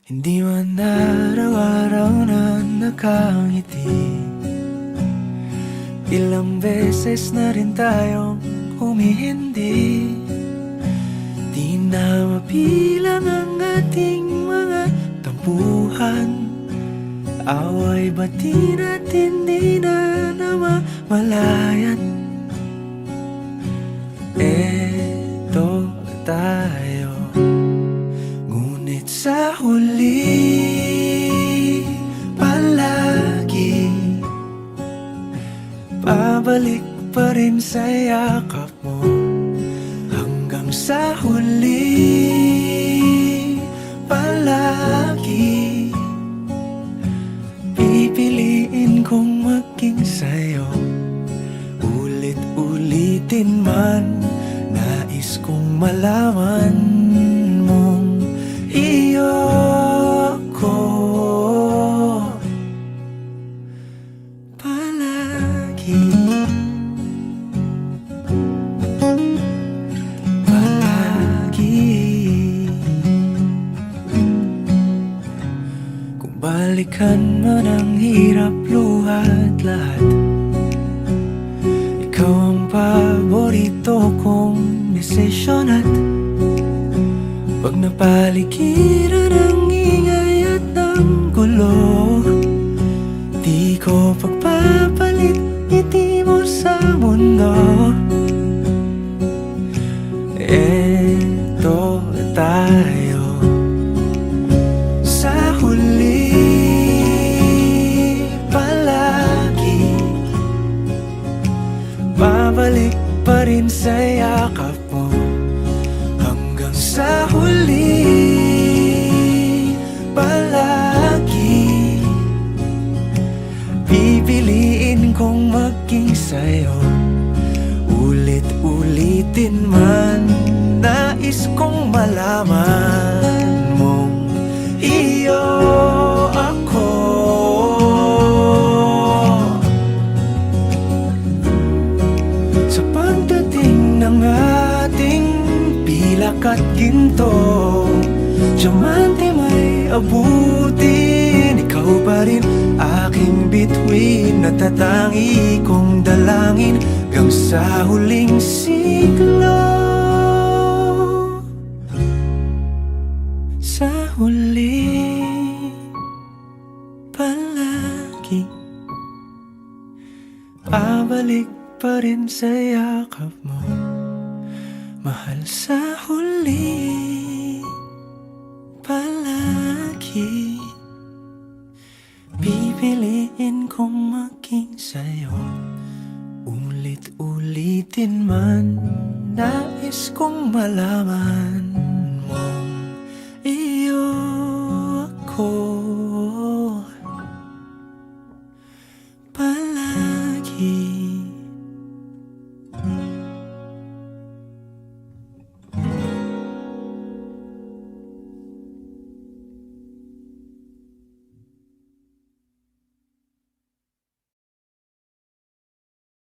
Hindi man araw-araw na nakangiti. Ilang beses na rin tayong humihindi. Di na mapilang ang ating mga tampuhan. Away bati natin di na namamalayan. Eto tayo, ngunit sa huli palagi babalik pa rin sa yakap mo. Hanggang sa huli palagi pipiliin kong maging sa'yo. Ulit-ulitin man, nais kong malaman mong iyo ko palagi. Palagi. Kung balikan man ang hirap, luha at lahat, ikaw ang paborito kong desisyon. At pag napaligiran ang ingay at ng gulo, di ko pagpapalit ngiti mo sa mundo. Eto tayo, sa huli palagi babalik pa rin sa yakap mo. Hanggang sa huli palagi pipiliin kong maging sa'yo. Ulit-ulitin man, nais kong malaman mong iyo ako. Sa pagdating ng ating pilak at ginto, diamante may abutin, ikaw pa rin aking bituin. Natatangi kong dalangin hanggang sa huling siglo. Sa huli palagi babalik pa rin sa yakap mo, mahal. Sa huli palagi pipiliin kong maging sa'yo. Ulit-ulitin man, nais kong malaman